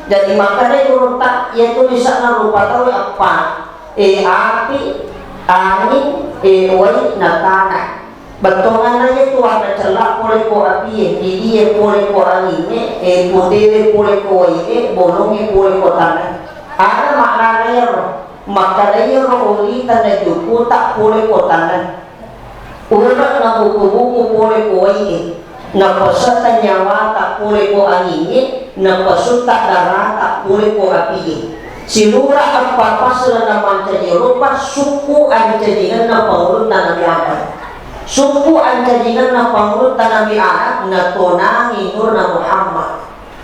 Jadi makanya urutan yaitu bisa rupa tahu apa api angin wali nakana bentongan aja tu ada celak boleh ko api dia boleh ko angin putih boleh ko ini bolongnya boleh ko tanah ada maknanya maknanya uli tanah juku tak boleh ko tanah urat na buku-buku boleh ko ini na pasata nyawa tak boleh ko angin na pasuta darah tak boleh ko api silura apa pasal nama jadi rupa suku anjadikan na pangurut tanah apa suku anjadikan na pangurut tanah anak na tonangi nur na Muhammad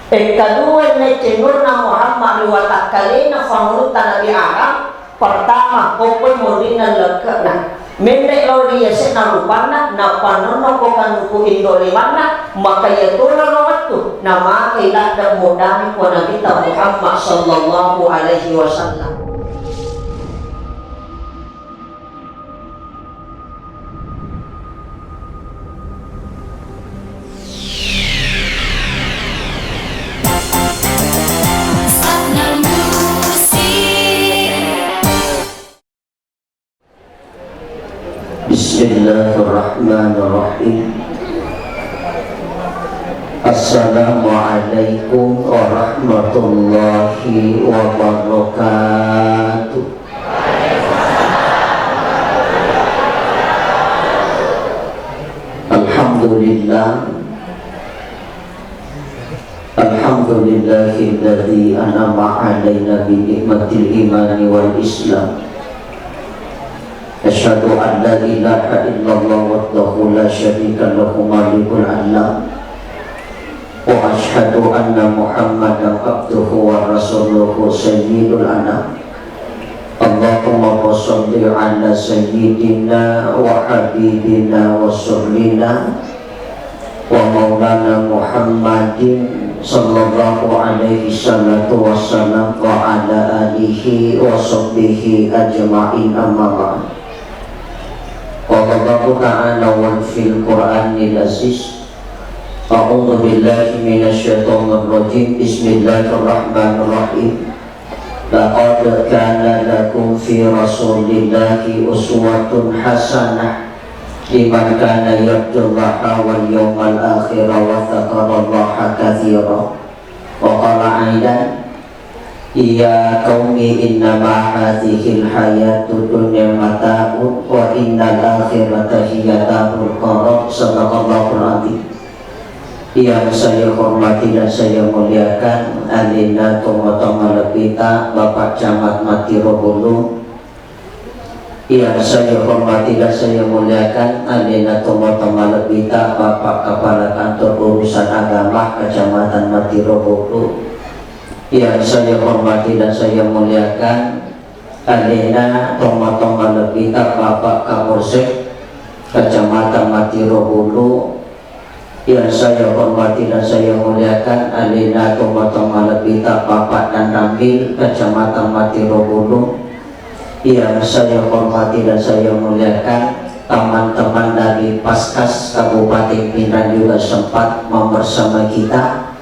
kedua na cenur na Muhammad liwatak kali na pangurut tanah anak pertama kokoy mulina lekak na mendek lo dia na rupana na panono ko kanuku indolimana maka ya tolong waktu nama kailah dan modani ko Nabi Muhammad sallallahu alaihi wasallam. Bismillahirrahmanirrahim. Assalamualaikum warahmatullahi wabarakatuh. Alhamdulillahilladzi an'ama 'alaina bi ni'matil imani wal islam. Asyhadu an la ilaha illallah wahdahu la syarika lahu malikul alam wa asyhadu anna Muhammadan abduhu wa rasuluhu sayyidul anam. Allahumma shalli ala sayyidina wa habibina wa surlina wa maulana Muhammadin sallallahu alaihi salatu wassalam wa ala alihi wa sahbihi ajma'in amma ba'd. Wallahu ta'ala wa fil Qur'anil aziz. A'udzu billahi minasyaitonir rajim. Bismillahirrahmanirrahim. Laqad kana lakum fi rasulillahi uswatun hasanah liman kana yarjullaha wal yawmal akhir wa dzakarallaha katsiran. Wa qala aidan ya qaumi innama hadhil hayatud dunya mata'un wa innal akhirata hiya darul qarar. Sadaqallahul azim. Yang saya hormati dan saya muliakan Alina Tomo-Tomo Lepita Bapak Camat Matiro Hulu. Yang saya hormati dan saya muliakan Alina Tomo-Tomo Lepita Bapak Kepala Kantor Urusan Agama Kecamatan Matiro Hulu. Yang saya hormati dan saya muliakan Alina Tomo-Tomo Lepita Bapak Kapolsek Kecamatan Matiro Hulu. Yang saya hormati dan saya muliakan Alina Tomo-Tomo Lepita Bapak dan Rambil Kecamatan Matiro Hulu. Yang saya hormati dan saya muliakan teman-teman dari Paskas Kabupaten Pinang juga sempat membersama kita.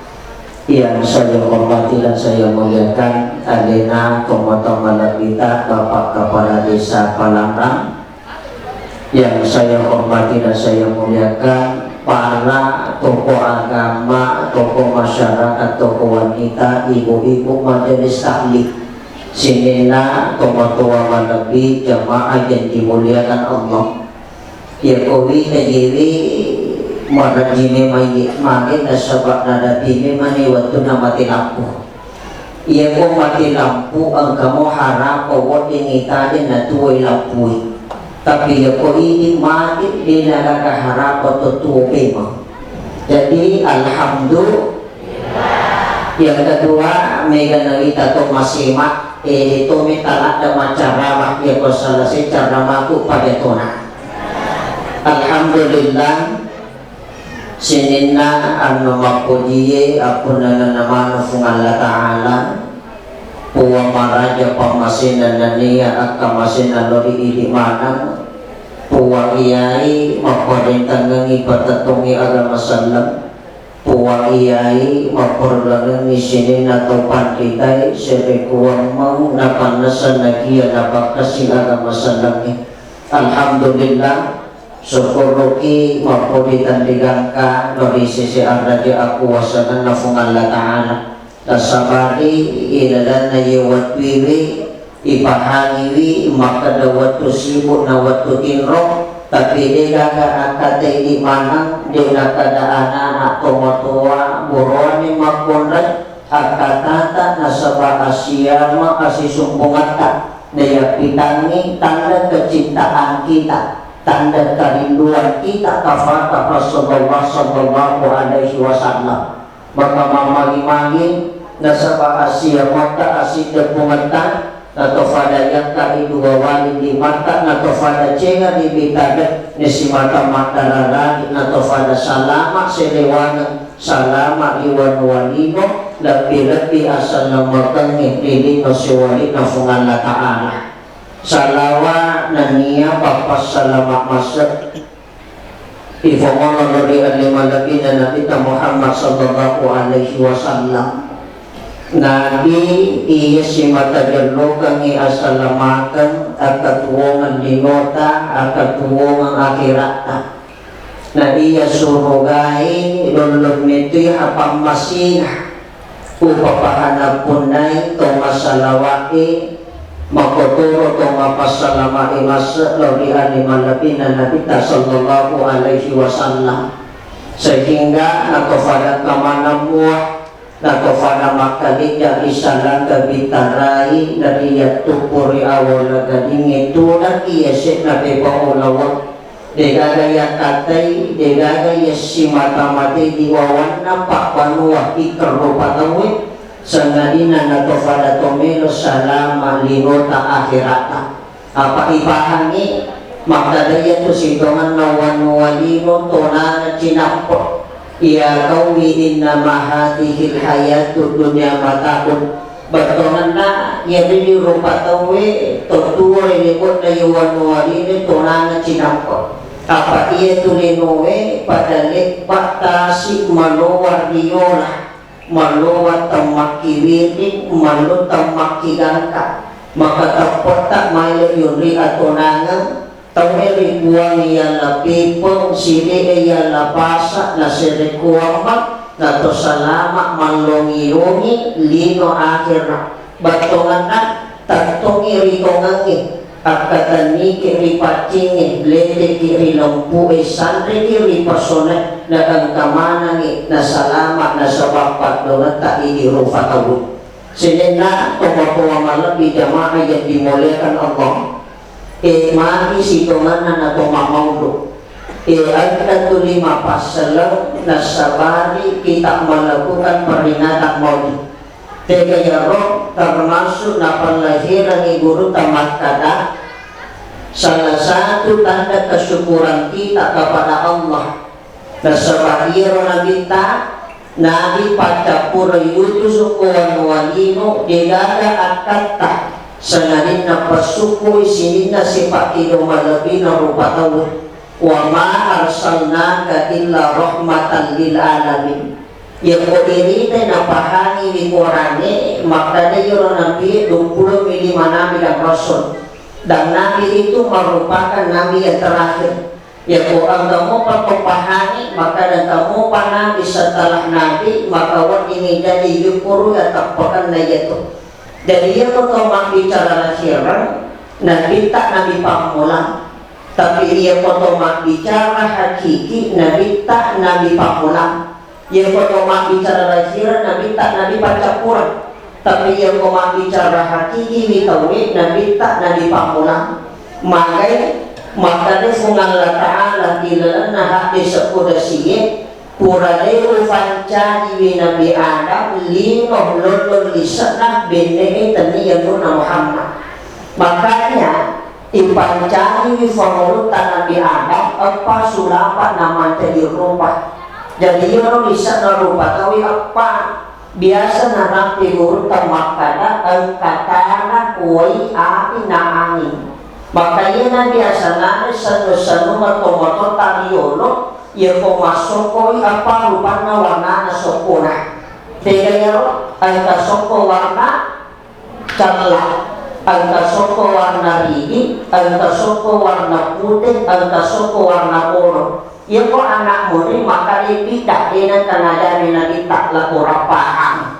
Yang saya hormati dan saya muliakan Alina Tomo-Tomo Lepita Bapak Kepala Desa Palangrang. Yang saya hormati dan saya muliakan para tokoh agama, tokoh masyarakat, tokoh wanita, ibu-ibu majelis taklim, sinina, tua manabi, jamaah yang dimuliakan Allah. Ya kowi negeri marajime makin nasabak nadabime mani waktu namati lampu. Ya ko mati lampu ang kamu harap awat yang itadin na tuway lampu. Tapi ya ko ini makin dinagakaharap atau tuwe mo. Jadi alhamdulillah. Yang kedua mega nalita to masima itu minta ada macara ya ko salah secara maku pada tona. Alhamdulillah sinina anu mapujiye apuna nama Allah Ta'ala puwa maraja pamasinan nania akamasinan lori idi manang puwa iyai maparintang ngi patatungi agama salam puwa iyai mapurlagan isinin atau panditai serikuang mau napanasan nagia napakasing agama sanangnya. Alhamdulillah syukuruki mapuditan digangka dari sisi arraja aku wasanan nafungan Allah Ta'ala tasabari ilalan na yiwatwiwi ipahangiwi maka dawatu sibuk na watu tinro tapi dia gak akatay di manang dia nakada anak tua buruan ni makunray akatata nasaba asyama asisumpungata daya pitangi tanda kecintaan kita tanda kerinduan kita kafata Rasulullah sallallahu alaihi wasallam maka mamagi-magi nasaba asyama ta asidepungatan atau pada yang kami dua wali di mata atau pada cengar di bitadat nesi mata mata lalaki atau pada salama selewana salama iwan walino lebih asal nama tengih dini nasiwali nafungan la ta'ala salawa nania bapak salama masad ifamana dari alima nabi dan Nabi Muhammad sallallahu alaihi wasallam. Nabi iya si mata jalo kangi asalamakan akatuwongan linota akatuwongan akhirata na iya surugai lulog nito hapang masih upapahanap punay tong masalawai makoturo tong mapasalamai masa lorian ni malapin na Nabi sallallahu alaihi wasallam sehingga nakofada kamanamuah nakofana makalija isalang kabitarai dari yatupuri awal gading itu lagi yasik nabi paulawak degagaya katay degagaya si mata-mati diwawan nampak panuwa ikerupatawi sangadina nakofana tomelo salama linota akhirata apa ipahangi makadaya tu sitongan nawan walino tonana cinampok ya kaumi innama hadhil hayatud dunya mata'un bertonan na yadri rupa tawe totuwa rekod na yuwan waline tonana cinampo apa iya tulinowe padalik patasi malowar diyola malowar tamaki wirik malo tamaki gangka maka tapota mailo yuri atonangan taweri buang yang lapipong sili yang lapasa na serikuang mak na to salama manlongi-longi lino akhirna batongan na tatongi ritongangi akatani kiri pacingi lete kiri lempu sandri kiri pasone na ang kamanangi na salama na sabapat dongan ta idirufa tawu sinena tumapuwa malabi jamaah yang dimuliakan Allah mari sitongan na tumamaudo ayat 5 pasal nasabari kita melakukan peringatan maulid tega yaro termasuk na pelahiran guru tamat kada salah satu tanda kesyukuran kita kepada Allah nasabari nabi ta nabi pacapur yutus kuwan walino digaga akata sanadin na pasuko isinin na sipati lumalabi na rupataw wa ma arsalnaka illa rahmatan lil alamin yang kodirite na pahani di Qur'ani maknanya yun nabi 25 nabi dan rasul dan nabi itu merupakan nabi yang terakhir ya Quran kamu pahani maka dan kamu nabi setelah nabi maka wan ini jadi yukuru ya tapakan na itu. Jadi dia kalau bicara nasiran, nabi tak nabi pamulang, tapi dia kalau bicara hakiki, nabi tak nabi pamulang. Dia kalau bicara nasiran, nabi tak nabi pacapuran, tapi dia kalau bicara hakiki, witawi, nabi tak nabi pamulang. Makanya fungal Ta'ala ilalan na hati sepudasiye. Purane ufanca di Nabi Adam linoh lulul lisanah benehe taniyaduna Muhammad makanya ipancari famurutan Nabi Adam apa sulapa nama jadi rupa jadi yoro lisanah rupa tawi apa biasa nanti urutan makana katana kuai api naangin makanya biasa nane sanu-sanu moto-moto tariolo ia ko masoko apa rupanya warna sokona teganya anta soko warna cakla, anta soko warna rigi, anta soko warna putih, anta soko warna oranye. Ia ko anak muri maka dipidak dengan kanada dengan ditak lapor paham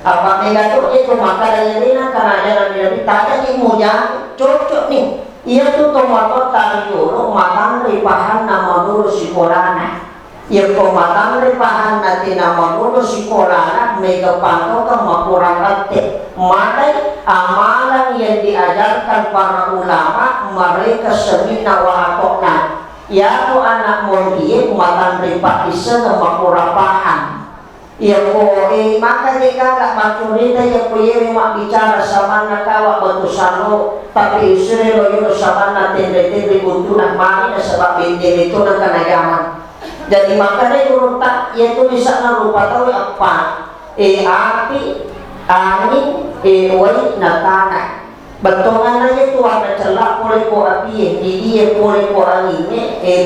apa negatif itu maka dengan kanada dengan ditak jadi muja cocok nih. Ia tu tomato tari dulu matang ripahan nama dulu si korana. Ia ko matang ripahan nanti nama dulu si korana mega pantau ke makurang kate. Madai amalan yang diajarkan para ulama mereka semina wahatokna. Ya tu anak mulia matang ripak isa ke makurang paham. Ia ko maka jika tak maturita ia ko ia mak bicara sama nakawa betusano tapi usire lo yo sama na tende-tende buntunan mari na sebab bende itu na kanagaman. Jadi maka dia urut ia tu bisa na rupa tahu apa api angin wai na tanah. Bentongan aja tu warna celak boleh ko api dia boleh ko angin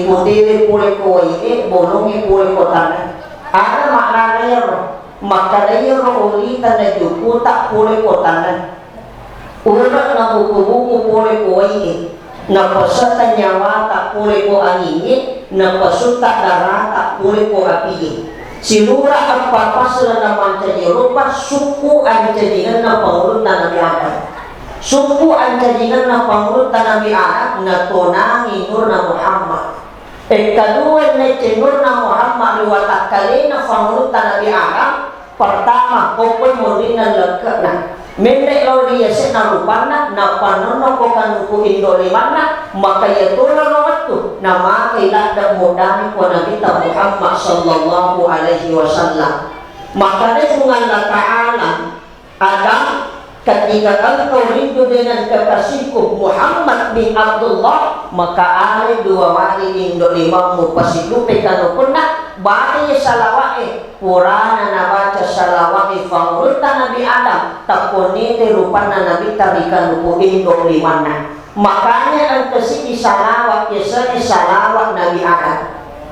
putih boleh ko bolongnya boleh ko tanah. Ada maknanya maknanya oli tanda juku tak boleh kotanan urat na buku-buku boleh ko ini na pasata nyawa tak boleh ko angin na pasuta darah tak boleh ko api silura apa pasal na mancaji rupa suku anjadinan na pangulut na Nabi Adam suku anjadinan na pangulut na Nabi Adam na tonangi nur na Muhammad. Kedua cenur na Muhammad liwatak kali na pangurutan Nabi Adam pertama kokoi murina lekena mendek lo dia na rupana na panono kokan ku indo limana maka ya tula lo waktu nama kailah dan modami ko Nabi Muhammad sallallahu alaihi wasallam maka dia Allah Ta'ala Adam ketika engkau rindu dengan kekasihku Muhammad bin Abdullah maka ale dua wali indo limamu pasidupe kanu pernah bari salawai Qur'an na baca salawai fangurta Nabi Adam takuni te rupana Nabi tabikan ku indo limana makanya engkau si salawat yesani salawat Nabi Adam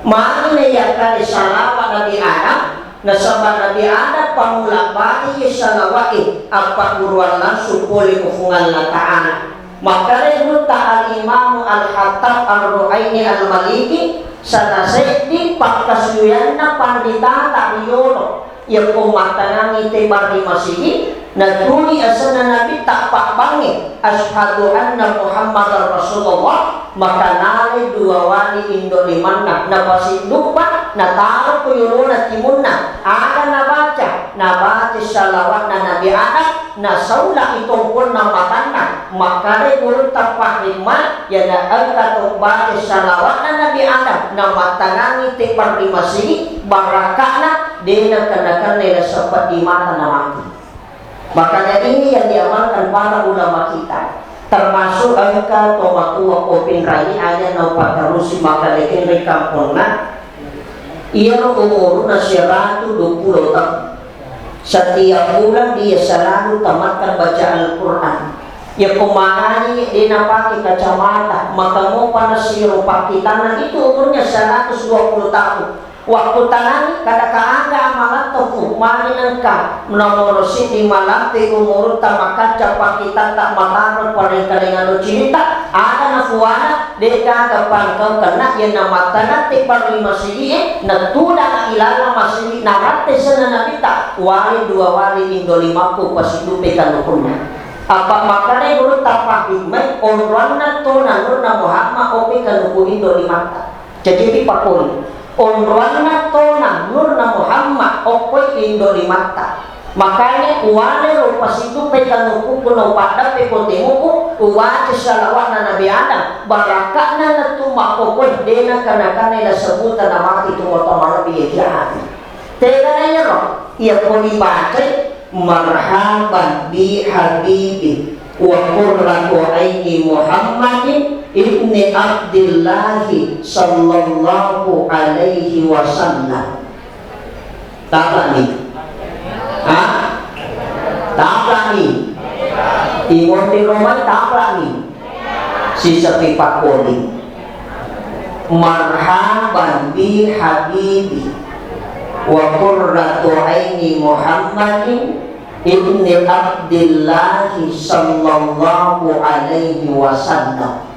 mana yang kali salawat Nabi Adam nasabah Nabi Adam pamula bati salawai apa buruan langsung boleh kufungan la ta'ala maka rebuta al-imam al-hattab al-ru'aini al-maliki sanasai di pakasuyanna pandita ta'riyono yang kumatanangi tebar di masjid natuli asana Nabi tak pak bangi ashadu anna Muhammad Rasulullah maka nale dua wali indo limanna na pasi lupa na taro kuyuruna timunna ada na baca salawat na Nabi Adam na saula itong pun na matanda maka de guru tapah lima ya na angka baca salawat na Nabi Adam na matanangi tebar di masjid barakana dina kenakan nila sempat di mata na mati. Makanya ini yang diamalkan para ulama kita termasuk angka tomatua kopin rai hanya naupat terusi maka lekin rekampungna ia umur nasi 120 tahun setiap bulan dia selalu tamatkan baca Al-Quran ya pemahami dia napaki kacamata maka mau panasiro pakitan itu umurnya 120 tahun waktu tanani kada kaanga amalan toku mani nangka nomor si di malam ti umur tamakan capa kita tak mataron pada kalingan cinta ada nafuana deka depan kau kena yang nama tanah ti baru masih natuda ilala masih narate sana nabi tak wali dua wali indo limaku pasti dupekan hukumnya apa makanya guru tak hikmah onrana tona nurna Muhammad opekan hukum indo limata jadi di pakul onrana tona nurna Muhammad opoi indo limata makanya uane rupa situ pekan hukum kuno pada pekotemuku uwace salawat na Nabi Adam barakana na tumakopoi dena kana sebutan nama itu motomana biye jahat tegananya roh ia koni baca marhaban bi habibi wa qurratu aini Muhammadin ibni Abdillahi sallallahu alaihi wasallam tak ni tak ni Timur di Roman tak ni si sepipak koli marhaban bi habibi wa qurratu aini Muhammadin ibni Abdillahi sallallahu alaihi wasallam.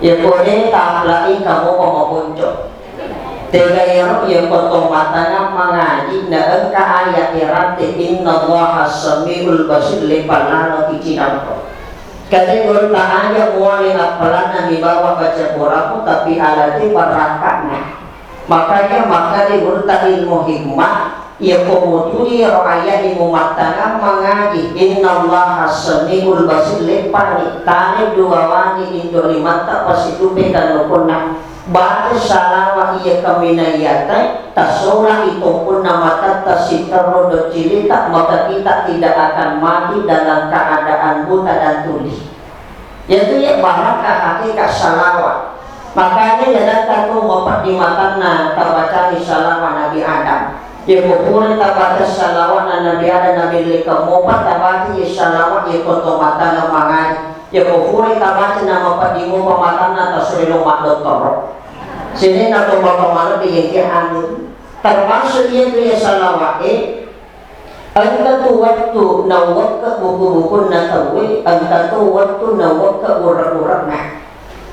Ya boleh taklai kamu pemapunco tegayaro yang potomatana mengaji na engka ayat irate innallaha samiul basir lepalano kicinampo kaya guru taaya muali apalana di bawah baca Qur'an tapi alati barakatna makanya guru ta ilmu hikmah ya pemutuli ayat ilmu matana mengaji innallaha samiul basir lepani tane dua wani indoli mata pasitupe kanukuna baca salawat ia kaminayata tasola itu pun nama kata sitarodo cilita maka kita tidak akan mati dalam keadaan buta dan tuli. Yaitu ya barakah hakikat salawat. Makanya ya kata ngopat di matana tabaca salawat Nabi Adam. Ya pupuri tabaca salawat Nabi Adam Nabi Leka ngopat tabaca salawat ya koto matana mangai. Ya pupuri tabaca nama padimu pematana tasolilo makdotoro. Sini nato bapak di yang anu termasuk yang dia salawat anta tu waktu nawak ke buku-buku natawi anta tu waktu nawak ke urat-urat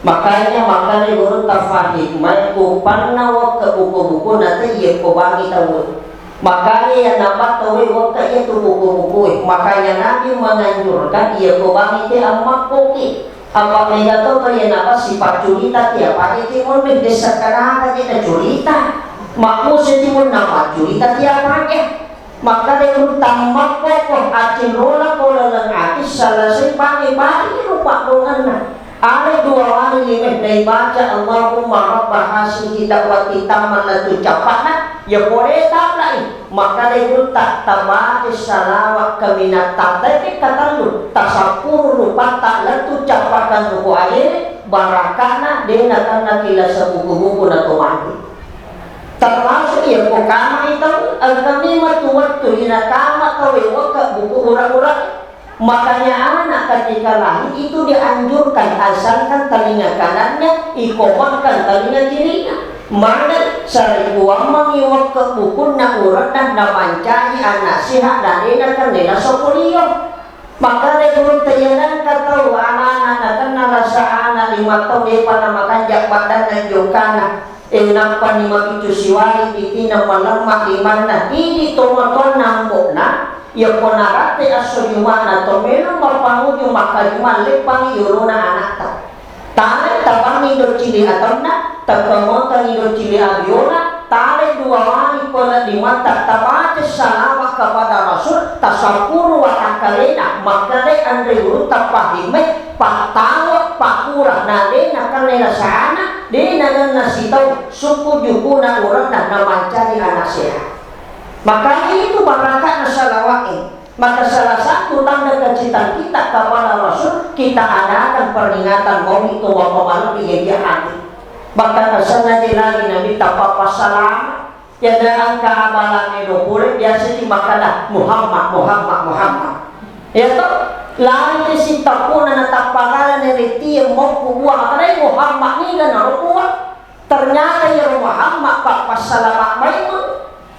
makanya guru tafahik mai kupan nawak ke buku-buku nanti ia kubagi tahu makanya yang nampak tahu waktu itu buku-buku makanya Nabi menganjurkan ia kubagi ke amak koki apa mereka tahu kalian apa sifat curita tiap hari timur mendesakan apa kita curita makmu setimur nama curita tiap hari maka dia utama pokok acing rola pola dan atis selesai pagi-pagi lupa dengan ada dua hari limit dari baca Allahumma rabbah hasil kita wa kita manatu capana ya boleh tak lain maka dia tak tabaca salawat kaminat tapi kata lu tasapur lupa tak latu capakan buku air barakana dia nak kila sebuku-buku atau mati termasuk ya pokama itu kami waktu ina kama tahu buku urat-urat. Makanya anak ketika lahir itu dianjurkan asalkan telinga kanannya ikomankan telinga kirinya. Mana sari uang mengiwak ke buku na urat dan namancai anak sihat dan enak nela sopolio. Maka regul tayanan kata anak-anak kena rasa anak 5 tahun dia panamakan jak badan dan jokana. Nampak 5 itu siwari itina malamah imana ini tomaton nambokna. Ya ponarate asoyumana tomeno marpanguju makayuman lepang yuruna anakta tane tabangi do cili atamna takamota ni do cili abiona tane dua wali pola di mata tabaca salawat kepada Rasul tasapuru wa akalena makane andre guru tapahime patawa pakura nade nakalena sana de nagan nasitau suku jukuna urang na namancari anak sehat. Makanya itu barakat salawat. Maka salah satu tanda kecintaan kita kepada Rasul kita adakan peringatan maulid wa maulid yang hati. Bahkan asalnya lagi Nabi tapapa salam ya dalam keamalan itu boleh biasa dimakalah Muhammad. Ya toh lain si tapuna na tapagalan ni tiyang mau kubuang karena Muhammad ni kan kubuang ternyata ya Muhammad papasalam maimun.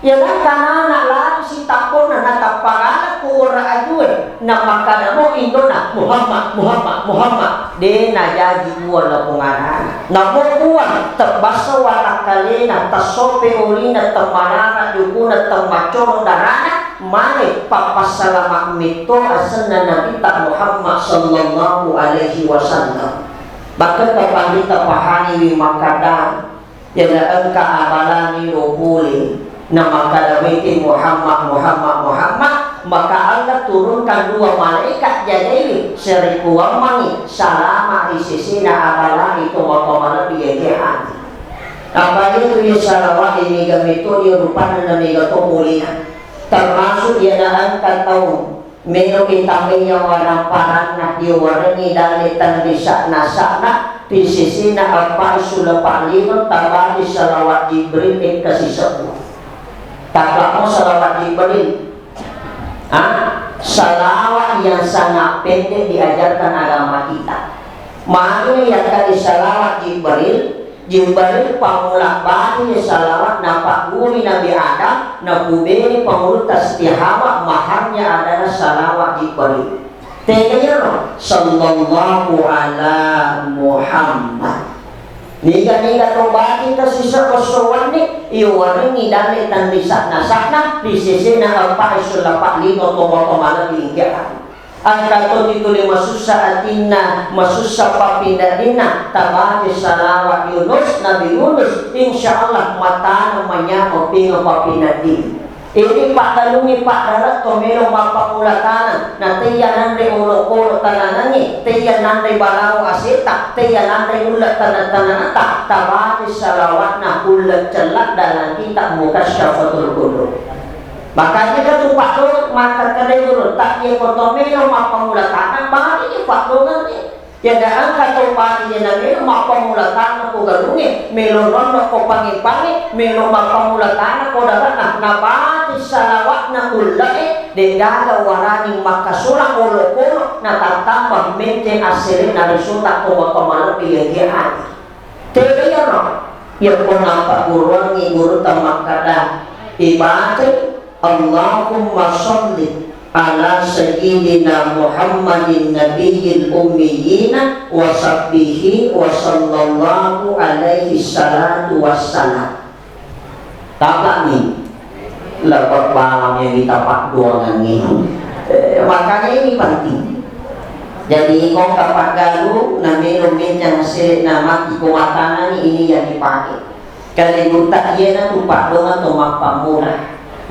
Ya kan karena anak lagi si takut na natapagana ko ora ajue na makana mo indona Muhammad de na jaji wala pungana na mo kuwan terbasa wala kalena tasope ulina temanana dukuna temacoro darana mane papasalama mito asana Nabi Muhammad sallallahu alaihi wasallam bahkan kapandita pahani wi makadang ya engka abalani robuli nama kalawiti Muhammad maka Allah turunkan 2 malaikat jadi seribu wamangi salama isisina abala itu wakamana biyekehan apa itu ya salawat ini gamito dia rupanya namiga tumulina termasuk dia naangkan tahun meno kitaminya warang parana dia warangi dalitan bisa nasana isisina apa sudah paling tabari salawat Jibril kasih sebuah tak mau salawat Jibril salawat yang sangat pendek diajarkan agama kita makanya yang tadi salawat Jibril Jimbari pangulak bani salawat nampak bumi Nabi Adam na bubeni pangulut Hawa maharnya adalah salawat jibari. Teganya sallallahu ala Muhammad. Niga tobati ka sisa kosowan ni iwaring idali tan lisak nasakna di sisi na apa isulapak lino tomo-tomana bingkian. Ang kato dituloy masusa atina masusa papinadina tabati salawat Yunus Nabi Yunus insyaallah mata namanya opingo papinadin. Ini pak dalungi pak darat tomelo mapapulatanan na tiya nandre ulo-ulo tananangi tiya nandre balaw asita tiya nandre ulat tanan-tananata tabati salawat na ulat celak dalam kita muka syafatul qulub. Makanya ketupak doang maka kadang tak dia tomelo mapapulatanan bagi pak doang ni. Ya daan kato pati na melo mapamulatan ko galungi melo rono ko pangi-pangi melo mapamulatan ko dapat na pati salawat na ulai de daga warani makasura ulo-ulo na tatambah mente asilin na resulta ko makamalo piyagian. Tapi ya no ya ko nampak guruangi guru tamakada ibadah Allahumma sholli ala sayyidina Muhammadin nabiyil ummiyina wa sahbihi wa sallallahu alaihi salatu wassalam. Tapak ni lepas malam yang ditapak doangan ni. Makanya ini penting. Jadi kau tapak galu namanya yang hasil nama kekuatan ini yang dipakai. Kalau tak ia na tupak doangan tu mapak murah.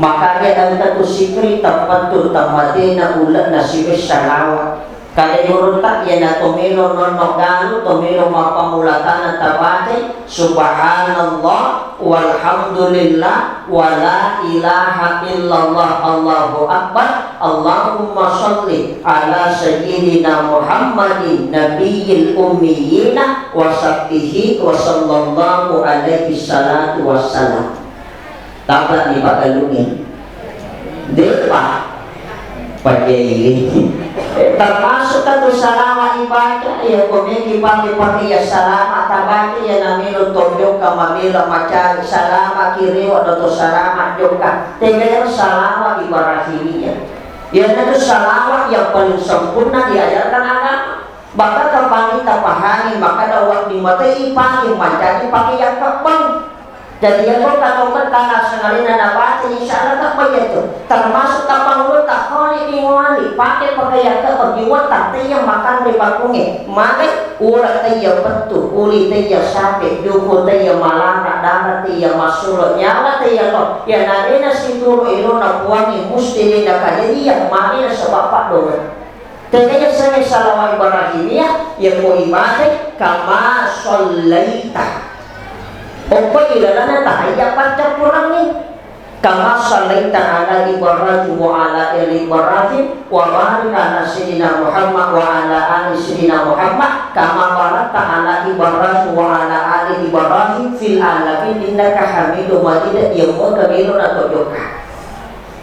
Makanya dalam satu sikri tapatul tamadina ulat nasibis salawat. Kalau yuruntak ya na tomelo nonok galu tomelo mapamulatan tabate subhanallah walhamdulillah wala ilaha illallah Allahu akbar Allahumma sholli ala sayyidina Muhammadin nabiyil ummiyina wa sahbihi wa sallallahu alaihi salatu wassalam. Tapak ni pakalungin depa pakai ini termasuk tentu salawat ibadah ya komiki pakai ya salama tabati ya namilo tonjok kamamilo macam salama kiri atau salama joka tinggal salawat ibrahimiyah ya itu salawat yang paling sempurna diajarkan agama bahkan kepangi tapahani maka dakwah di mata ipaki macam pakai yang kebang. Jadi yang kau katakan tanah sengalina nabati insya Allah tak payah tu. Termasuk kapang mulut tak kau ni bingungali. Pakai pakaian tak berjiwa tak tiang makan di bakungi. Mari urat tiang betul, uli tiang sakit, duku tiang malangkat, darah tiang masuk nyawa tiang lo. Ya nanti nasi turu ilo nak buangi mesti ni nak jadi yang mari sebab pak doang. Tengahnya saya salawat Ibrahimiyah yang mau ibadah kama sholaita. Opo ilalana tahayya baca kurang ni kama sallaita ala Ibrahim wa ala ali Ibrahim wa barik ala sayyidina Muhammad wa ala ali sayyidina Muhammad kama barakta ala Ibrahim wa ala ali Ibrahim fil alamin innaka Hamidum Majid yang kabirun atau joka.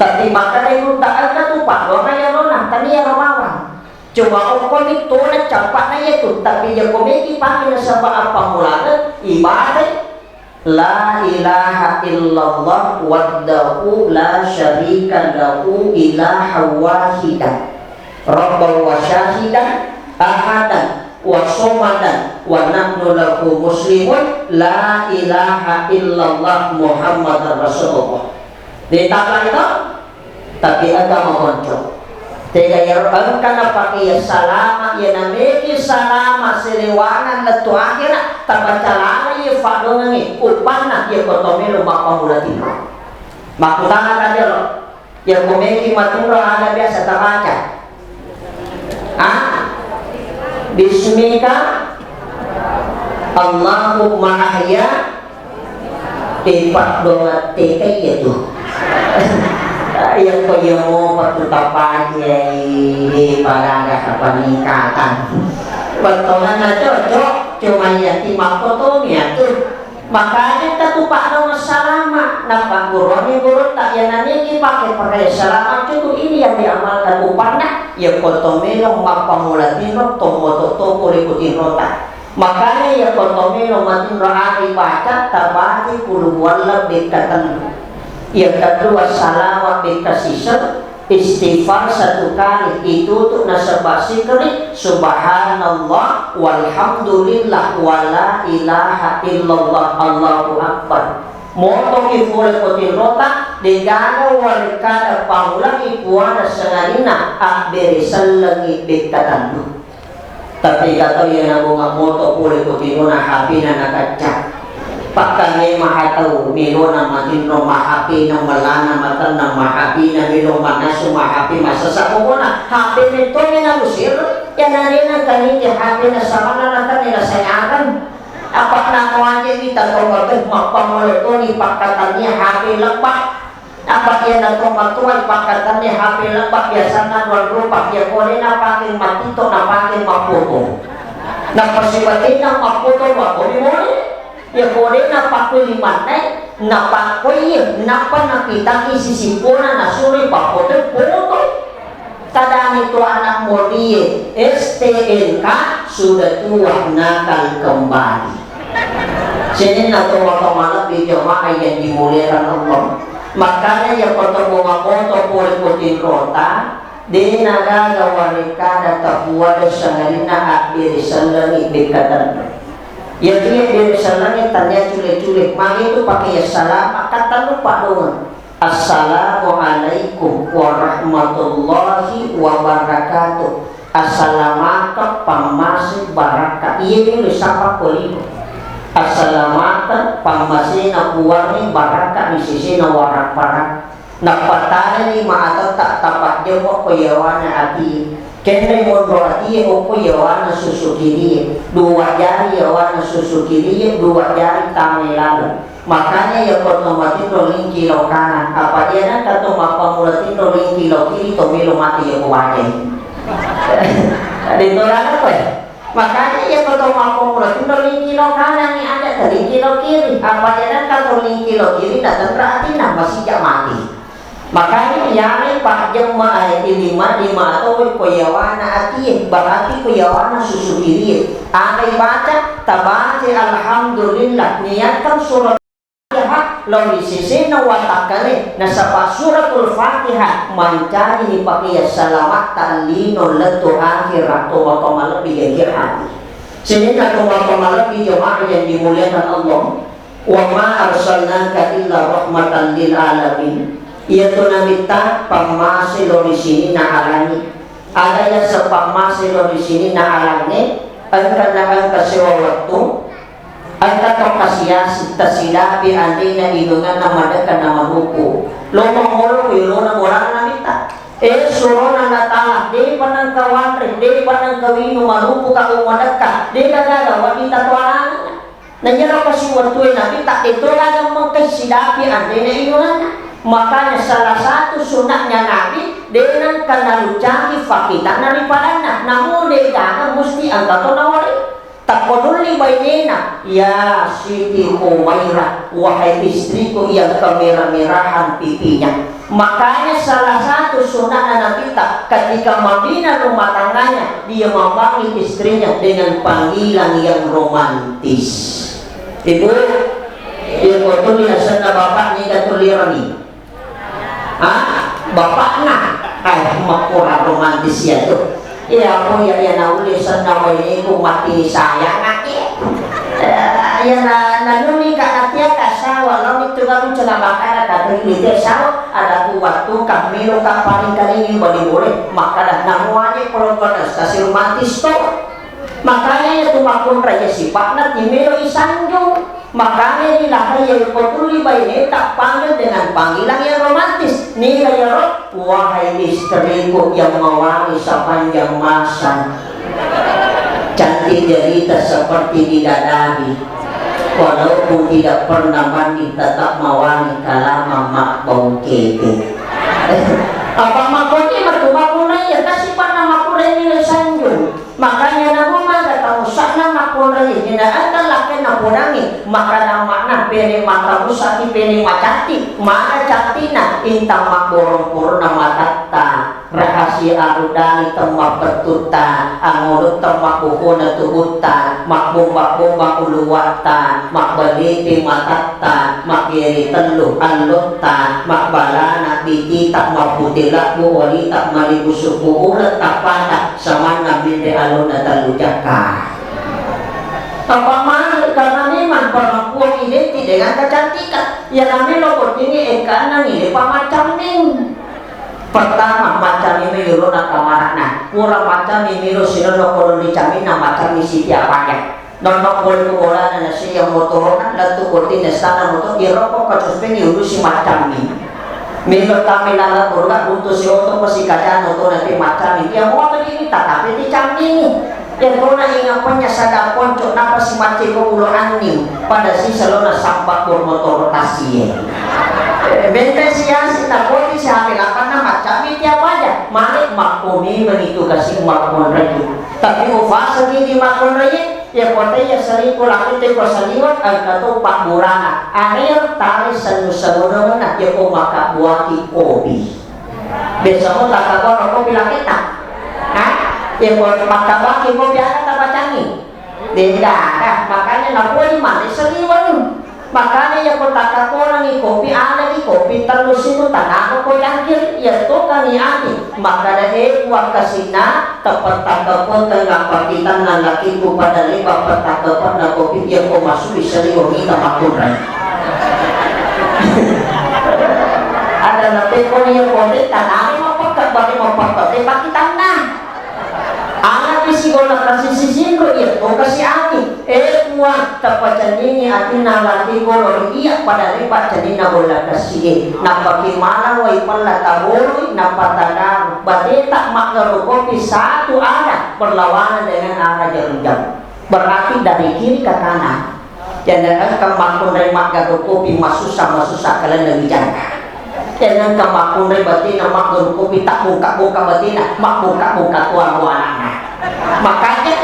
Tapi maka itu tak ada tu pak orang yang nona tadi yang rawan. Cuma okon itu nak capak na itu tapi yang komedi pakai sebab apa mulanya ibadah La ilaha illallah wahdahu la syarika lahu ilaha wahidan Rabban wa syahidan ahadan wa somadan wa nahnu lahu muslimun la ilaha illallah Muhammadar Rasulullah. Ditambah itu tapi agama konco. Tega yarkan kana pakai salama ya nameki salama seliwangan letu akhirnya tabaca lama ya fadongan ni upana ya kotomelo mapamulatin. Makutangan aja lo. Ya komeki maturo ada biasa tabaca. Bismika Allahumma ahya tempat dongat teka itu. Yang kau yang mau pertutapan di pada peningkatan pertolongan cocok cuma ya timak fotonya tuh makanya kita tupak nama salama nampak guru tak yang nanti dipakai salama itu ini yang diamalkan upana ya foto melong mapamulatin tomo toto ikutin rota Makanya ya kontomino matin rohani baca tabati kuluwala bekatan. Yang kedua salawat bekasisir istighfar 1 kali itu tuh nasabasi kali subhanallah walhamdulillah wala ilaha illallah Allahu akbar. Moto ifule kotin rota digana warikada paulang ipuana sengalina akberi salangi bekatan. Tapi kata yang nabunga moto pule kotin na hapina nakacak. Pakane mahatau milona matin no mahapi na malana matan na mahapi na miloma na sumahapi masasa muna hapi nito na lusir yan na rin ang kaniti hapi na sama na kanila sayakan apat na kuwanya kita tumatag magpamuloto ni pakatan niya hapi lampak apat yan na tumatuan pakatan niya hapi lampak biasa na walrupak yan kone na paking matito na paking maputo napasibatin ng maputo wakoy mo ya boleh napakoy limanay napakoy napa nakita isisipuna na suri papote puto kadang itu anak modi STNK sudah tua nakal kembali sini na tumamalap di jamaah yang dimuliakan Allah. Makanya yang pertemu makoto puli putin rota di nagagawa ni kada tapuwa sa halina akbiri sa langit bikatan. Ya dia dari salangnya tanya culik-culik mari itu pakai salam kata lupa dong assalamualaikum warahmatullahi wabarakatuh assalamualaikum pamasih barakat iya ini sapa kuliah assalamualaikum pamasih nakuwarni barakat di sisi nawarak parak napatari ni maata tak tapak jawab kuyawana ati kene mondro ati o kuyawana susu kiri dua jari yawana susu kiri dua jari tamelan makanya ya otomatis rolling kilo kanan apa dia nak kata mapamulatin rolling kilo kiri tomilo mati ya kuwaje di orang apa ya makanya ya kata mapamulatin rolling kilo kanan ni ada dari kilo kiri apa dia nak kata rolling kilo kiri datang berarti nak masih jak mati. Makanya yang pak jemaah di lima atau kuyawana ati berarti kuyawana susu kiri. Ada baca tabaci alhamdulillah niatkan surat Fatihah lalu sisi nawatakale nasaba suratul Fatihah mencari ni pakai selamat talino letu akhirat atau lebih hati. Sini atau lebih jemaah yang dimuliakan Allah. Wa ma arsalnaka illa rahmatan lil alamin. Yaitu namita pamasilo di sini na alani ada yang sepamasilo di sini na alani ang kasiwa waktu ang katong kasiyas tasilapi andi na ilungan na madakan na mahupo lomong molo ko yun na mula na namita suro na natala di pa ng kawanrin di pa ng kawino mahupo ka umadag ka di ka gagawa kita tuwalan nangyara kasi waktu na kita ito lang ang magkasilapi andi na ilungan na makanya salah satu sunatnya Nabi dengan kanalucaki fakita naripadana namun dia mesti angkat nawari tak peduli bainena ya Siti Umairah wahai istriku yang kemerah-merahan pipinya makanya salah satu sunat Nabi ketika membina rumah tangganya dia memanggil istrinya dengan panggilan yang romantis ibu ibu tulis sana bapak ni katulirani bapak nak makura romantis ya tuh ya aku ya naulisan nama ini ku mati sayang aki ya nanuni kanatia kasawa lalu itu kamu celamakan kata ini sawa ada waktu kami lo paling kali ini boleh maka dah namanya kalau kasih romantis tuh makanya itu makun raja sifatnya timelo isanjung makanya inilah yang peduli bayi tak panggil dengan panggilan yang romantis nih ya Rob wahai istriku yang mewangi sepanjang masa cantik derita seperti bidadari walaupun tidak pernah mandi tetap mewangi kalama mak bau kete apa makonnya makuna ya kasih pana makuna ini sanjung makanya namun tahu sana makuna ini ada laki napunangi maka nama pene mata musaki pene macati mana catina intang makorong purna matata rahasia arudani temak bertutan angurut temak buhuna tubutan makbum makuluwatan makbaliti matatan makiri teluh alutan makbalana biti tak maputilah buwali tak malibusuk buulat tak panak sama ngambil aluna talujaka. Apa mana karena memang perempuan identik dengan kecantikan yang namanya lopot ini karena ini macam ini pertama macam ini yuruna kamarana kurang macam ini lo sinono kalau dicamina macam ini si tiap ya nonok boleh bola dan nasi yang motoran lalu kurti nestana motor dirokok kacuspen yuru si macam ini milo kami lala kurang untuk si oto pasti kaca noto nanti macam ini yang mau begini tak tapi dicamini yang kau nak ingat penyasada poncok napa si mati ko ulo aning pada si salona sampak motor tasih bente siasi nak koti si hamil apa nama cami tiap aja malik makumi begitu kasih makon rayu tapi ufasa gini makon rayu ya kota ya sering pulang itu ko saliwat agak tu pak burana akhir tali senu mana ya ko maka buati kopi besok tak kau kopi lagi tak yang buat mata baki mau biasa tak bacangi tidak ada makanya nak boleh mana seliwan makanya yang kota orang ni kopi ada di kopi terus itu tanah ko jangkir ya to kami ani maka ada buat kasina tepat takapon tengah patitan laki ku pada lima pertakapan na kopi yang ko masuk seliwan kita makuran ada nape ko yang kopi tanah mau pakai bagi mau pakai bagi tanah anak isi gona kasih sisingko ya to kasih ani kuat tapacan ini ati nalati kolor iya pada lepat jadi nabola kasih na bagaimana wai pala tabulu na patana bade tak makna kopi satu ada berlawanan dengan arah jarum berarti dari kiri ke kanan jangan kemakun dari makna kopi masusah kalian lebih jangka jangan kemakun dari batin makna kopi tak buka batin mak buka kuah makanya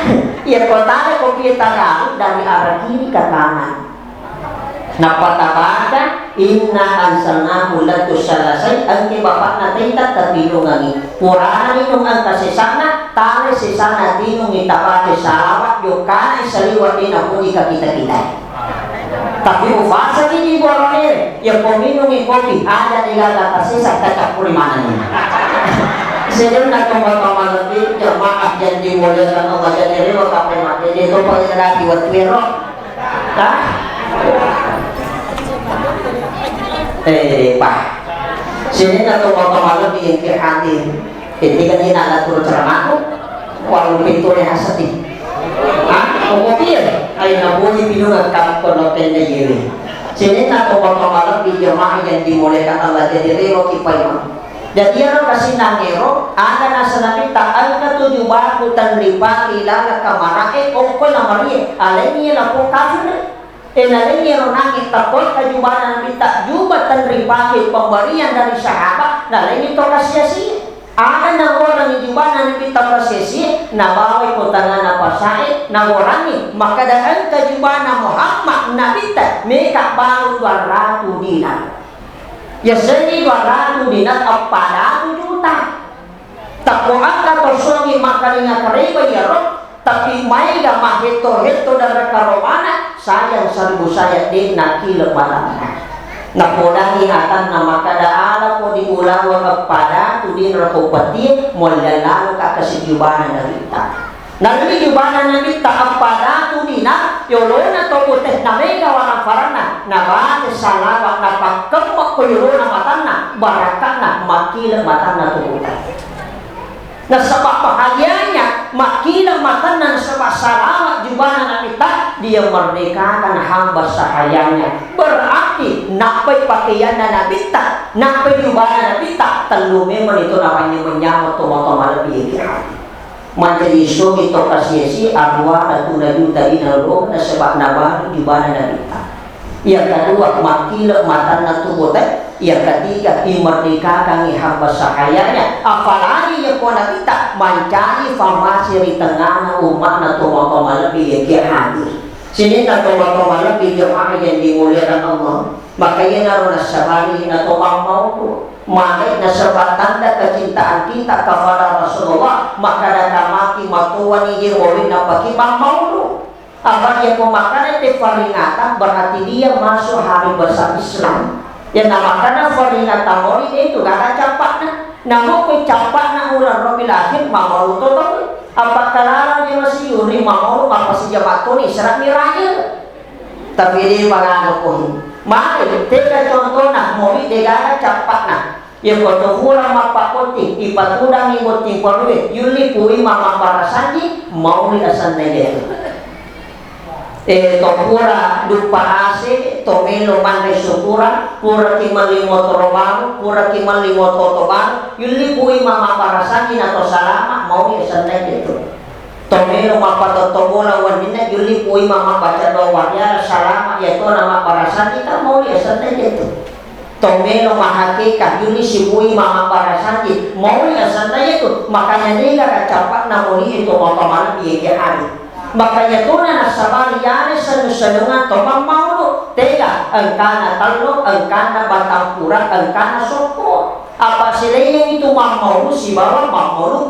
ya kota kopi tangan dari arah kiri ke kanan napa tabaka inna ansalna mulatu salasai angke bapak natita terpilungangi purana minum angka sesana tali sesana tinung itabake salawat yukana isaliwat dina punika kita tapi ufasa ini borone yang peminungi kopi ada di lala sisa kacapuri mananya sedang nak kembali lebih jemaah yang dimuliakan Allah jadi lewat apa mati itu paling lagi buat wiro, dah? Pak, sini nak kembali lebih yang kehati, ketika ini nak turun ceramahku, walau pintunya hasati, kopi ayo nabuni pinungan kamu konopen diri, sini nak kembali lebih jemaah yang dimuliakan Allah jadi lewat kipai. Jadi orang kasih nangero, ada nasanami tak ada tujuh batu tanripa ilala kamara okol namari, aleni lapo kafir, aleni ronangi takol kajubana nabi tak juba tanripa pemberian dari sahabat, aleni to kasih ada orang yang jubana nabi tak kasih, nabawi kotangan apa sai, nagorangi maka dengan kajubana Muhammad nabi tak mereka baru 200 dinar. Ya seni 200 dinar apa 1 juta takuan atau suami makanya keriba ya roh tapi mai ga mahito dan karomana sayang seribu saya di naki lebaran napodahi akan nama kada ala ko di ulawa kepada tudin rakopati molalalu kakasijubana narita nabi jubana nabi tak pada tudina yolona to putih namega warang farana nabate salawa napakemok ko yolona matana barakana makila matana tubuta na sebab bahagianya makila matana sebab salawa jubana nabi tak dia merdekakan hamba sahayanya berarti napai pakaian nabi tak napai jubana nabi tak telume itu namanya menyamot tomat lebih Majelis itu kasih arwah atau juta inalroh na sebab nama di mana nabita. Yang kedua makila mata natubote. Yang ketiga imerdeka kami hamba sahayanya. Apalagi yang kau nabita mencari farmasi di tengah umat natuma lebih yang hadir. Sini natuma lebih jemaah yang dimuliakan Allah. Makanya naruh nasabari natuma mau Maka nasabah tanda kecintaan kita kepada Rasulullah, maka ada maki matuan ijir wawin napaki maulu. Apa dia pemakanan peringatan berarti dia masuk hari besar Islam. Yang namakan peringatan mori itu gak ada capaknya. Namun capaknya ular robil akhir maulu total. Apa kalau dia masih yuri maulu apa si jamatuni serat miranya. Tapi dia pangaruh pun. Mari kita contohnya mori degara capaknya. Yang kotor kurang mapak poti ipatudang imut timporwe yuli pui mama parasanji mau ni asan nege topura dupa ase tomelo mande sukura pura kimali motorobaru pura kimali mototobaru yuli pui mama parasanji nato salama mau ni asan nege tomelo mapatotobola wandina yuli pui mama baca doa ya salama yaitu nama parasanji tak mau ni asan nege tomelo mahakika yuli sibui mama parasanji mau ya sananya itu makanya dia gak capak namuni itu motoman biaya hari makanya tuh na sabari yane senu-senungan tomang mau tega engkana talo engkana batang kurang engkana soko apa sila yang itu mau si bawah mau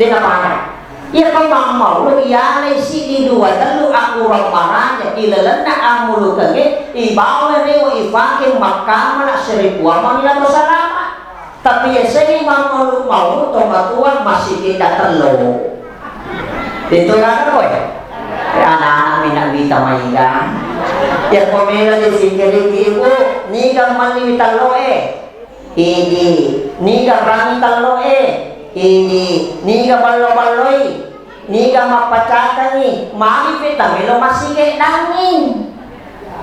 dia apa ya kan mau iyane si di dua telu aku ramaranya ilalana amulu kage ibawa rewo ifakin makamana seribu amang ila salama tapi ya segi mau tomatuan masih kita telu itu kan boy anak-anak minabita maiga ya komela di sikiri ibu niga mali talo ini niga rangi talo ini niga ballo-balloi niga mapacata ni mami pita melo masige dangin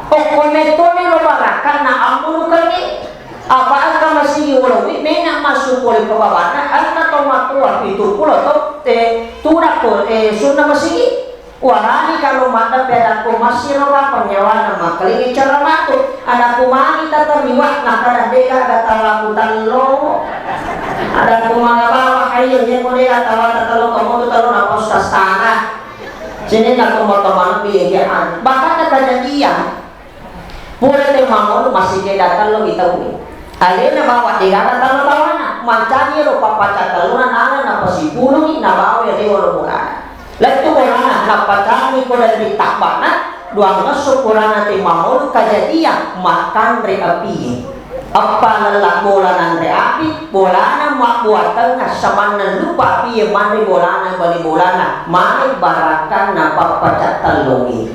o koneto melo baraka na amulu kani apa ka masige wala wi mena masukol ko babana alta to matua itu pulo to tura ko sunna masige warani kalau mata beda ko masiro ka panyawana makali cara matu ada kumani tata miwak nakada dega kata lakutan lo ada kumanga bawa kayo yang mo dega tawa tatalo kamu tu talo na postas tanah sini nak teman-teman biayaan bahkan kejadian pura te mamon masih ke datang lo kita ui alena bawa dega kata tawana mancani ro papaca taluna nana na pasipulungi na bawa ya dewa lo murana lalu orang nak pacani ko dari takbana dua masuk kurang nanti mamon kejadian makan re api apa lelah bolanan re api bolana mak buatan na samana lupa api mari bolana bali bolana mari barakan na papacat talungi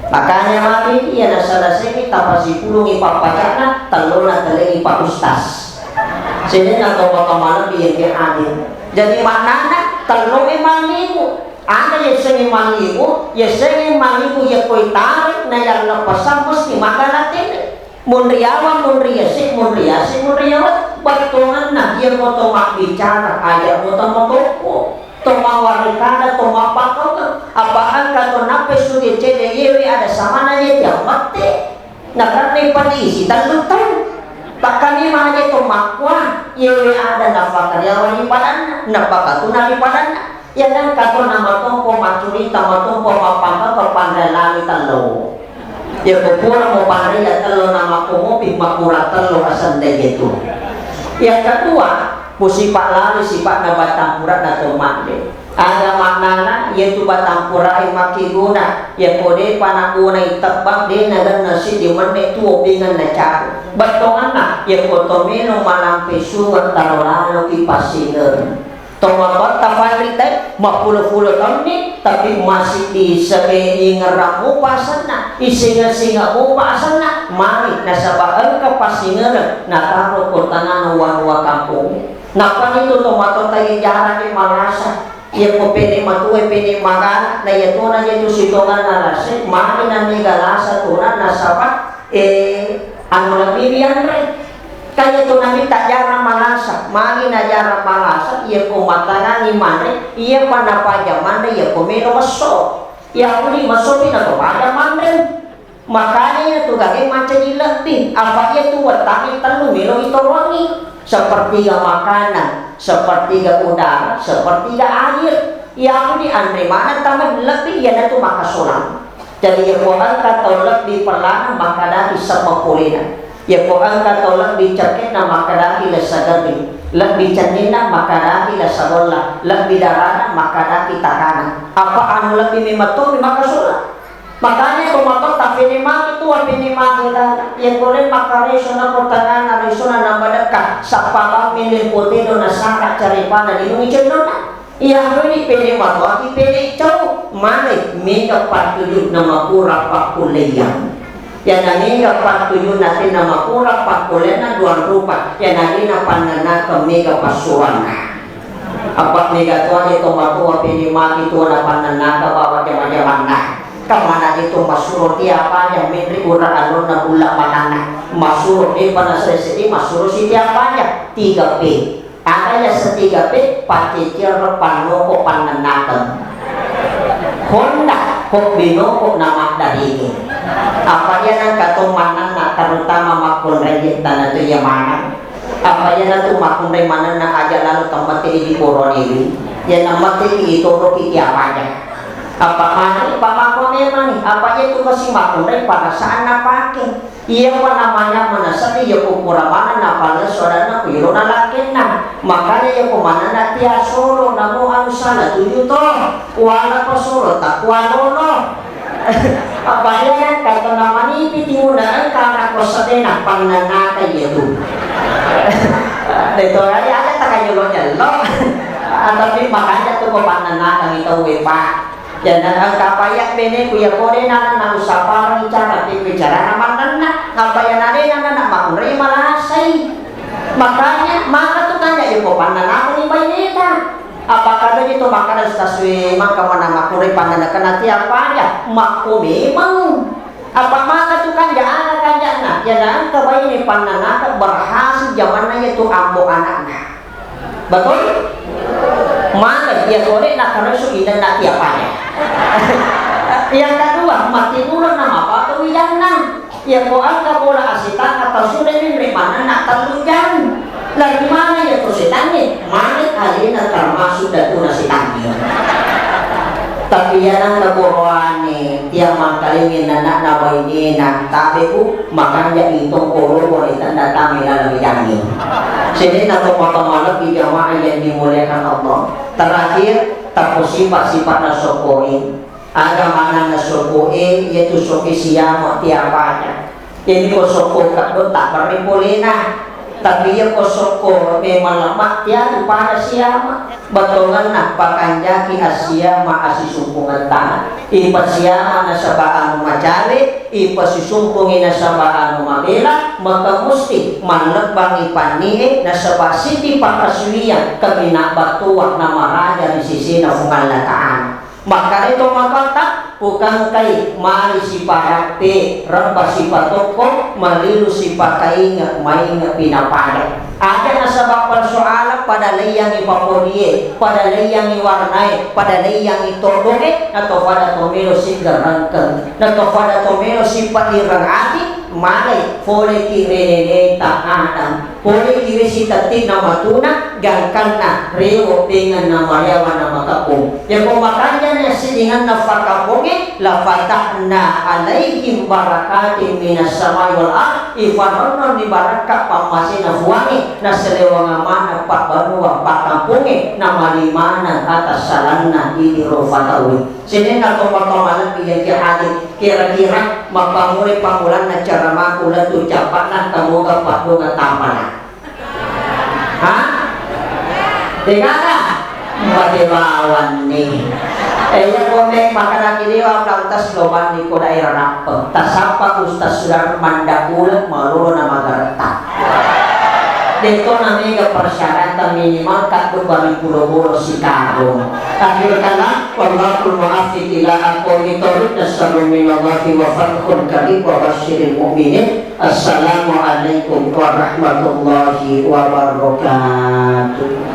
makanya mari ia na sadase kita pasi pulungi papacatna taluna talungi pak ustaz sini na to pakamana biyen ke adil jadi maknana talungi malimu ada yang sengi malimu ya sengi malimu ya koi tarik na yang lepasan mesti makanatin munriawan munriasik munriawan batongan na dia mo tomak bicara ayat mo tomotoko tomang warikada tomak pakau apaan kato nape sugi cede yewe ada sama na ye tiap mati nakarni padisi talutan takani mahaje tomakwa yewe ada nafakaryawan ipadan napakatuna ipadan ya dan kato nama tompo macuri tama tompo mapangka kepandalami talo ya kepura mau pandai ya telo nama komopi makura telo asan gitu. Yang kedua sifat lalu sifat na batampurat atau mande ada maknana yaitu batampurai maki guna ya kode panakuna itebak de nagan nasi di mende tu opingan na caro batongana ya kotomeno malampe sungat tarolalo kipasinger tomabat tafalite mapulo-pulo tahun tapi masih di segi ngeramu pasana isinga-singa mu pasana mari nasabaan ka pasinger nataro kurtangan uang-uang kampung napan itu tomato tayo jarak di malasa ya po pene matuwe pene magana na yatuna itu sitongan narasi mari na migalasa tunan nasabat ano nabibiyan rin kaya itu nabi tak jarang malasa mari na jarang malasa iya kumatangan ni mare iya panapaja mare iya kumeno maso iya kuni maso pina kepada mare makanya itu gage macam lebih apa itu watangin telu milo itu wangi sepertiga makanan sepertiga udara sepertiga air iya kuni andre mana taman lebih ya itu maka solam jadi ya kuan kata lebih pelana maka dari semua kulina Ya ko ang katolang bicakin na makaraki la sa gabi, lang bicanin na makaraki la sa bola, lang bidarana makaraki takana. Apa ano lang binimato, may makasula. Makanya kumato tak pinimaki tu, pinimaki na. Yan ko rin makareso na ko tangan na reso na nabadak ka sa pamamilin puti do na saka caripa na dinungi chendo na. Iya ko ni pinimato, aki pini ito, mali, mega patuyod na makura pakulayang. Yan naging kapatuyod natin na makura pakulen na 2 rupa. Yan naging na pananaka mega pasuan na. Apat mega tuwa dito matuwa pinimaki tuwa na pananaka bawat yaman-yaman na. Kamana dito masurot tiapa niya mentri ura alon na bula manana. Masurot pa na sa siti masurot si tiapa niya 3P. Akaya sa 3P pati tiyaro panoko pananaka. Honda kok binoko na magdarigin. Apa yan ang katumanan na terutama makunrayit na ito yamanan. Apa yan ang tumakunray manan na aja lalu tamati di koron ini. Yan ang mati ituro kitiapanya. Apa mana pamako memang apa itu kasi makunray para saan napake. Iya pa namanya manasali ya kukura mana na pala soda na kuyro na lakin na. Makanya ya kumana na tiya soro na mo ano sana tuyo to. Wala pa soro takwano no. Apa yan kaya naman ipiti mo na ang kakako sa tinak pananakay ito. Dito ay ada tayo lo jalo. Tapi makanya tuh pananakang ito pa. Yan ang kapayak bene kuya kore na nang usapang bicara bicara naman na kapayan na rin na makunri malasay. Makanya maka tuh kanya yung pananakang ni Baynita. Apakah itu makanan staswi maka mana makuri pananakan nanti apa ya maku memang apa maka itu kan jangan na ya dan kebayi ini pananakan berhasil zamannya itu ambo anaknya betul mana dia sore nak karena sudah nanti apa ya yang kedua mati dulu nama apa tuh wijangan ya kau angkat bola asitan atau sudah ini mana nak terlujan. Lagi mana ya tuh setannya? Mana kali ini termasuk datu nasi tangi. Tapi ya nang naboroane, dia mangkali ini anak nabai ini nak tapi bu makanya itu koro boleh tanda kami lalu jangi. Sini nak malam di jamaah yang dimuliakan Allah. Terakhir tak sifat-sifat nasokoi. Ada mana nasokoi yaitu soki siapa tiapanya. Jadi kosoko kado tak beripulina. Tapi ya kosoko memang lemak ya pada siapa batongan nak pakanjaki asiama asisumpungan tangan ipa siama nasabaan macari ipa sisumpungin nasabaan mabela maka musti manlebang ipanihe nasabasiti pakaswiyan kemina batuak nama raja di sisi na pangalataan maka itu makata bukan kai mari si parape ramba si patoko malilu si pakai mainga pinapade ada nasabak persoalan pada layang ipapodie pada layang iwarnai pada layang itodonge atau pada tomelo si garangkeng atau pada tomelo si patirangati malay boleh kiri tahanan boleh kiri si tati nama tuna gangkan na rewo dengan nama rewa nama kapung ya makanya nasi dengan nafar kapungi la fatahna alaihim barakatin minas samai wal ard ifaronon di barakat pamasin afwangi naselewang amana pak banua pak kampungi nama limana atas salanna ini rofatawi sini na tomat-tomatan biya kira-kira mapamuli pangulan na cara makulan tu capanan kamu kapak bunga tampanan hah? Tinggalkan Madilawan nih yang komeng makanan ini waktu tas loban di daerah Rampeng tasapa Ustaz sudah mandakulan malu nama gertak itu namanya persyaratan minimal tak berbalik pulau-pulau si karung akhir kala wallahul mu'afiq ila aqwami thoriq nasallu minallahi wa fathun karim wa basyiril mu'minin assalamualaikum warahmatullahi wabarakatuh.